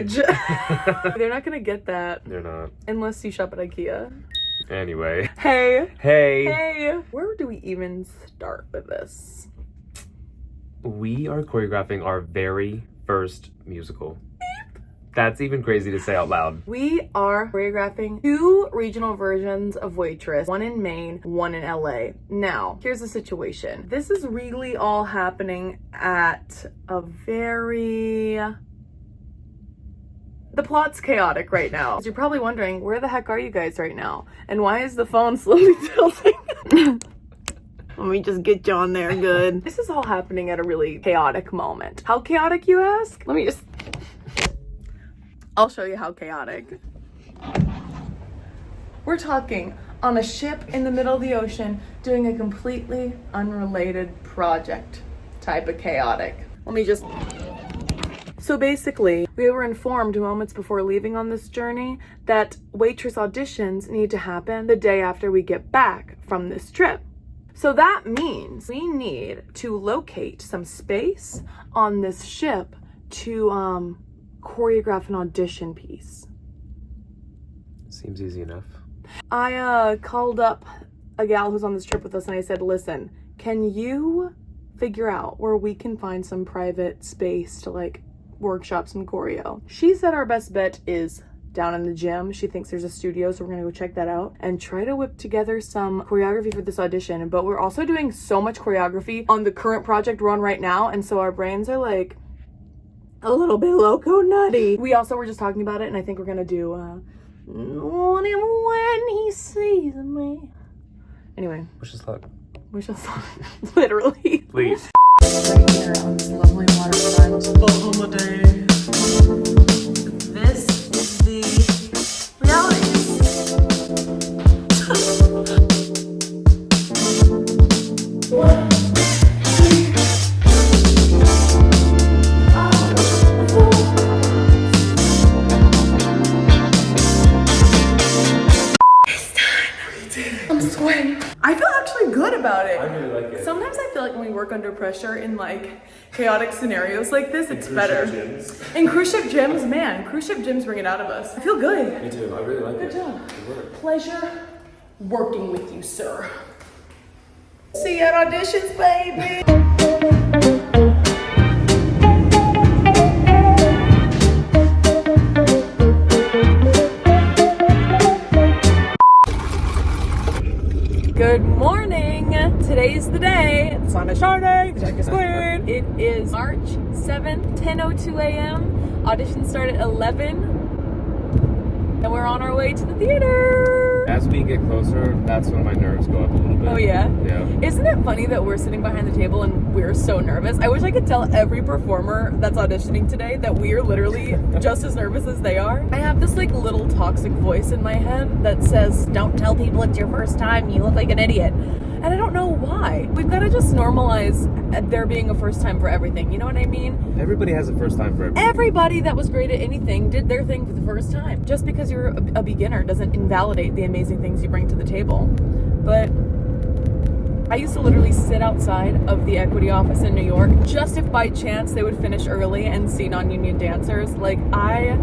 fridge. They're not gonna get that. They're not. Unless you shop at IKEA. Anyway. Hey. Hey. Where do we even start with this? We are choreographing our very first musical. That's even crazy to say out loud. We are choreographing 2 regional versions of Waitress, one in Maine, one in LA. Now, here's the situation. This is really all happening at a the plot's chaotic right now. You're probably wondering, where the heck are you guys right now? And why is the phone slowly tilting? Let me just get you on there good. This is all happening at a really chaotic moment. How chaotic, you ask? I'll show you how chaotic. We're talking on a ship in the middle of the ocean doing a completely unrelated project type of chaotic. So basically, we were informed moments before leaving on this journey that waitress auditions need to happen the day after we get back from this trip. So that means we need to locate some space on this ship to choreograph an audition piece. Seems easy enough. I called up a gal who's on this trip with us and I said, listen, can you figure out where we can find some private space to like workshop some choreo? She said our best bet is down in the gym. She thinks there's a studio, so we're gonna go check that out and try to whip together some choreography for this audition. But we're also doing so much choreography on the current project we're on right now, and so our brains are like a little bit loco nutty. We also were just talking about it, and I think we're gonna do want him when he sees me. Anyway, Wish us luck. wish us luck. Literally. Please. Right here on this lovely waterfront. This is the reality. I'm sweating. I feel actually good about it. I really like it. Sometimes I feel like when we work under pressure in like chaotic scenarios like this, it's better. And cruise ship gyms, man, cruise ship gyms bring it out of us. I feel good. Me too. I really like Good it. job. Good work. Pleasure working with you, sir. See you at auditions, baby. Good morning. Today's the day. The sun is shining. The deck is cleared. It is March 7th, 10:02 a.m. Auditions start at 11. And we're on our way to the theater. As we get closer, that's when my nerves go up a little bit. Oh yeah? Yeah. Isn't it funny that we're sitting behind the table and we're so nervous? I wish I could tell every performer that's auditioning today that we're literally just as nervous as they are. I have this like little toxic voice in my head that says, don't tell people it's your first time, you look like an idiot. And I don't know why. We've got to just normalize there being a first time for everything. You know what I mean? Everybody has a first time for everything. Everybody that was great at anything did their thing for the first time. Just because you're a beginner doesn't invalidate the amazing things you bring to the table. But I used to literally sit outside of the equity office in New York just if by chance they would finish early and see non-union dancers. Like, I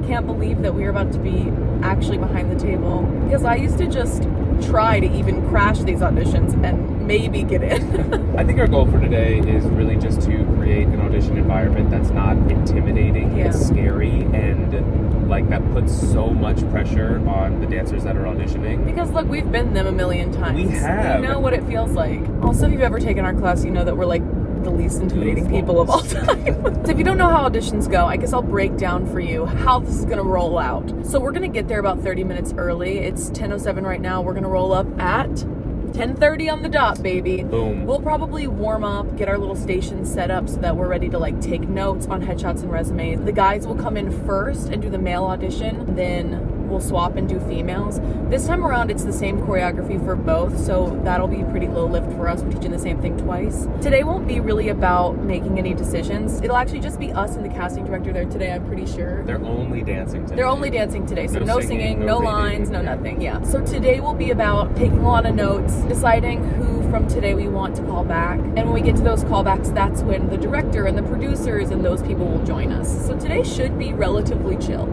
can't believe that we're about to be actually behind the table, because I used to just try to even crash these auditions and maybe get in. I think our goal for today is really just to create an audition environment that's not intimidating, Yeah. it's scary, and like that puts so much pressure on the dancers that are auditioning. Because look, we've been them a million times. We have. We know what it feels like. Also, if you've ever taken our class, you know that we're like the least intimidating people of all time. So if you don't know how auditions go, I guess I'll break down for you how this is gonna roll out. So we're gonna get there about 30 minutes early. It's 10:07 right now. We're gonna roll up at 10:30 on the dot, baby. Boom. We'll probably warm up, get our little station set up so that we're ready to like take notes on headshots and resumes. The guys will come in first and do the male audition, then we'll swap and do females. This time around, it's the same choreography for both, so that'll be pretty low lift for us. We're teaching the same thing twice. Today won't be really about making any decisions. It'll actually just be us and the casting director there today, I'm pretty sure. They're only dancing today. They're only dancing today, so no singing, no singing, lines, no nothing, yeah. So today will be about taking a lot of notes, deciding who from today we want to call back. And when we get to those callbacks, that's when the director and the producers and those people will join us. So today should be relatively chill.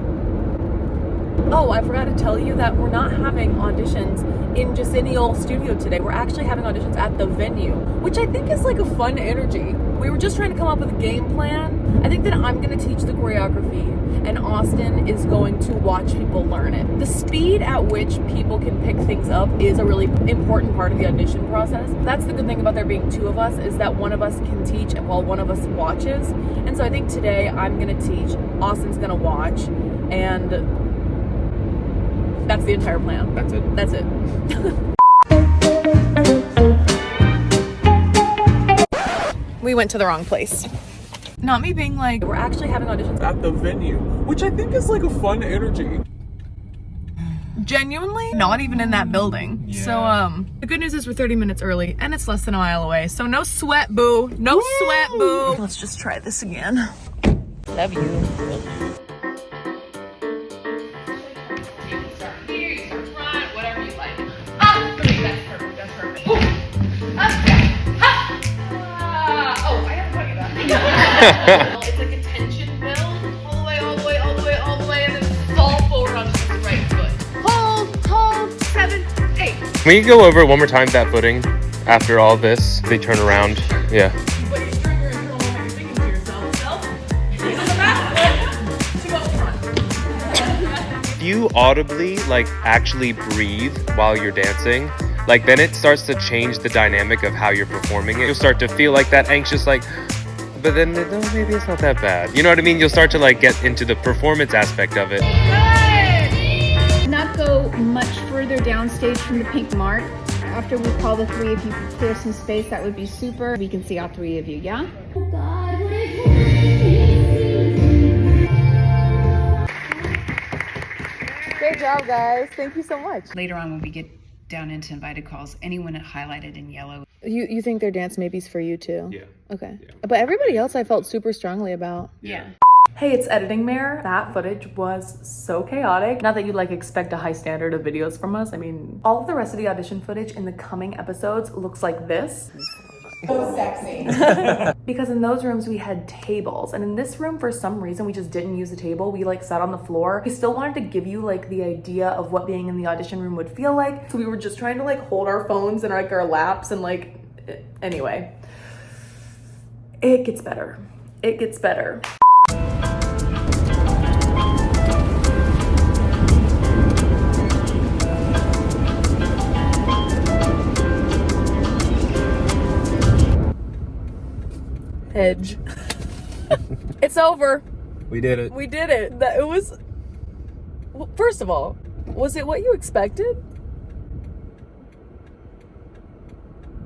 Oh, I forgot to tell you that we're not having auditions in just any old studio today. We're actually having auditions at the venue, which I think is like a fun energy. We were just trying to come up with a game plan. I think that I'm going to teach the choreography and Austin is going to watch people learn it. The speed at which people can pick things up is a really important part of the audition process. That's the good thing about there being two of us, is that one of us can teach while one of us watches. And so I think today I'm going to teach, Austin's going to watch, and that's the entire plan. That's it. That's it. We went to the wrong place. Not me being like, we're actually having auditions at the venue, which I think is like a fun energy. Genuinely not even in that building. Yeah. So the good news is we're 30 minutes early and it's less than a mile away. So no sweat, boo. No Woo! sweat, boo. Let's just try this again. Love you. It's like a tension build all the way, all the way, all the way, all the way, and then fall forward onto the right foot. Hold, 7, 8. Can we go over one more time that footing after all this? They turn around. Yeah. But you're during your internal moment, you're thinking to yourself, he's on the back foot, 2 up front. If you audibly like actually breathe while you're dancing, like then it starts to change the dynamic of how you're performing it. You'll start to feel like that anxious, like, but then no, maybe it's not that bad. You know what I mean? You'll start to like get into the performance aspect of it. Not go much further downstage from the pink mark. After we call the 3, if you could clear some space, that would be super. We can see all 3 of you, yeah? Great job, guys. Thank you so much. Later on, when we get down into invited calls, anyone highlighted in yellow. You think their dance maybe is for you too? Yeah. Okay. Yeah. But everybody else I felt super strongly about. Yeah. Hey, it's Editing Mare. That footage was so chaotic. Not that you'd like expect a high standard of videos from us. I mean, all of the rest of the audition footage in the coming episodes looks like this. So sexy. Because in those rooms we had tables, and in this room for some reason we just didn't use a table. We like sat on the floor. We still wanted to give you like the idea of what being in the audition room would feel like. So we were just trying to like hold our phones in like our laps and like, anyway. It gets better. It gets better. Edge. It's over. We did it. We did it. It was, well, first of all, was it what you expected?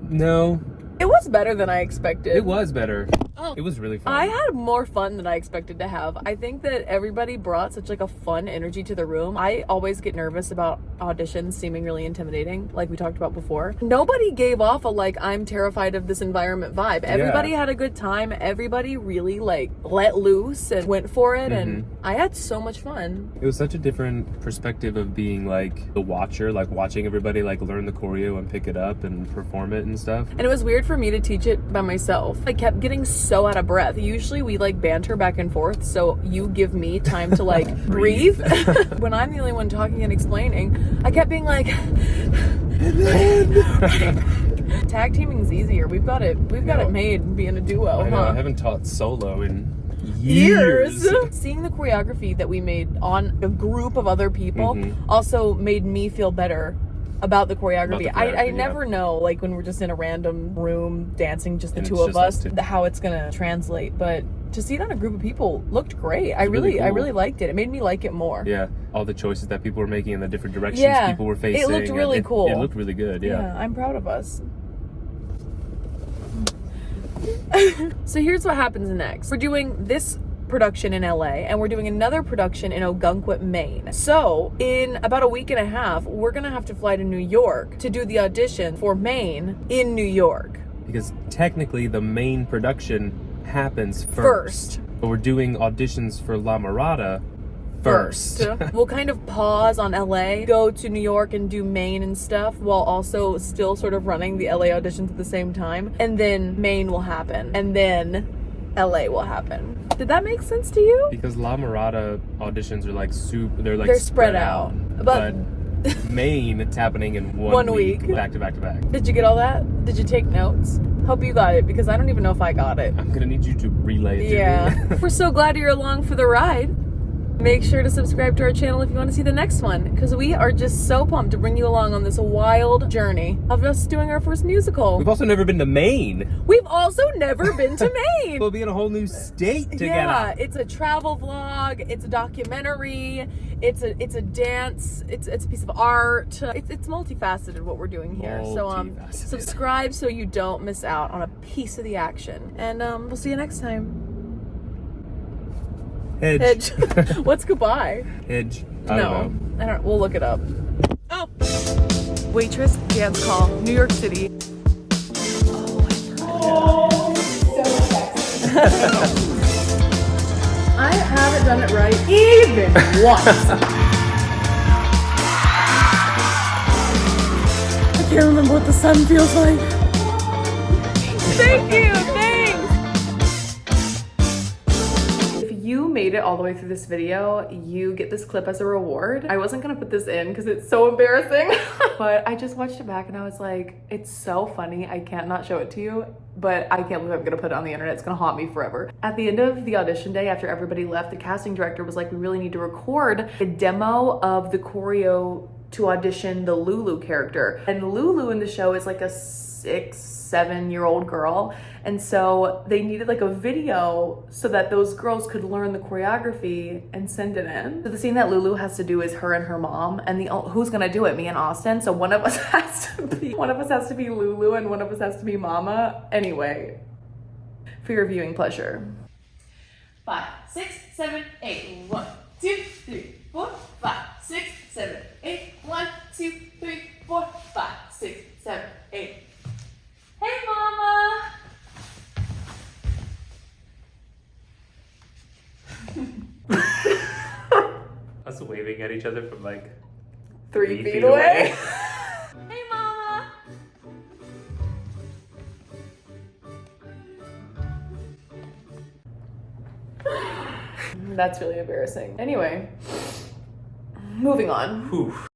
No, It was better than I expected. it was better. Oh. It was really fun. I had more fun than I expected to have. I think that everybody brought such like a fun energy to the room. I always get nervous about auditions seeming really intimidating, like we talked about before. Nobody gave off a like, I'm terrified of this environment vibe. Everybody had a good time. Everybody really like let loose and went for it. And I had so much fun. It was such a different perspective of being like the watcher, like watching everybody like learn the choreo and pick it up and perform it and stuff. And it was weird for me to teach it by myself. I kept getting so out of breath. Usually we like banter back and forth, so you give me time to like breathe. When I'm the only one talking and explaining, I kept being like tag teaming is easier. We've got it made being a duo. I know, huh? I haven't taught solo in years. Seeing the choreography that we made on a group of other people also made me feel better about the choreography. I never know, like when we're just in a random room dancing, just the two of us, how it's gonna translate. But to see it on a group of people looked great. I really liked it. It made me like it more. Yeah, all the choices that people were making and the different directions people were facing. It looked really cool. It looked really good. Yeah, I'm proud of us. So here's what happens next. We're doing this production in LA and we're doing another production in Ogunquit, Maine. So in about a week and a half, we're gonna have to fly to New York to do the audition for Maine in New York. Because technically the main production happens first. But we're doing auditions for La Mirada first. We'll kind of pause on LA, go to New York and do Maine and stuff while also still sort of running the LA auditions at the same time. And then Maine will happen. And then LA will happen. Did that make sense to you? Because La Mirada auditions are like they're spread out. But Maine, it's happening in one week. Back to back to back. Did you get all that? Did you take notes? Hope you got it, because I don't even know if I got it. I'm gonna need you to relay it to me. We're so glad you're along for the ride. Make sure to subscribe to our channel if you want to see the next one, because we are just so pumped to bring you along on this wild journey of us doing our first musical. We've also never been to Maine. We've also never been to Maine. We'll be in a whole new state together. Yeah, it's a travel vlog, it's a documentary, it's a dance, it's a piece of art. It's multifaceted what we're doing here. So subscribe so you don't miss out on a piece of the action. And we'll see you next time. Hedge. What's goodbye? Hedge. I don't know. We'll look it up. Oh! Waitress dance call, New York City. So sexy. I haven't done it right even once. I can't remember what the sun feels like. Thank you, thanks. If you made it all the way through this video, you get this clip as a reward. I wasn't gonna put this in because it's so embarrassing, but I just watched it back and I was like, it's so funny. I can't not show it to you, but I can't believe I'm gonna put it on the internet. It's gonna haunt me forever. At the end of the audition day, after everybody left, the casting director was like, we really need to record a demo of the choreo to audition the Lulu character. And Lulu in the show is like a 6-7-year-old girl. And so they needed like a video so that those girls could learn the choreography and send it in. So the scene that Lulu has to do is her and her mom, and who's gonna do it? Me and Austin. So one of us has to be Lulu and one of us has to be Mama. Anyway, for your viewing pleasure. 5, 6, 7, 8. 1, 2, 3, 4, 5, 6, 7, 8. 1, 2, 3, 4, 5, 6, 7, 8. Hey, Mama. Us waving at each other from like 3 feet away. Hey, Mama. That's really embarrassing. Anyway, moving on. Whew.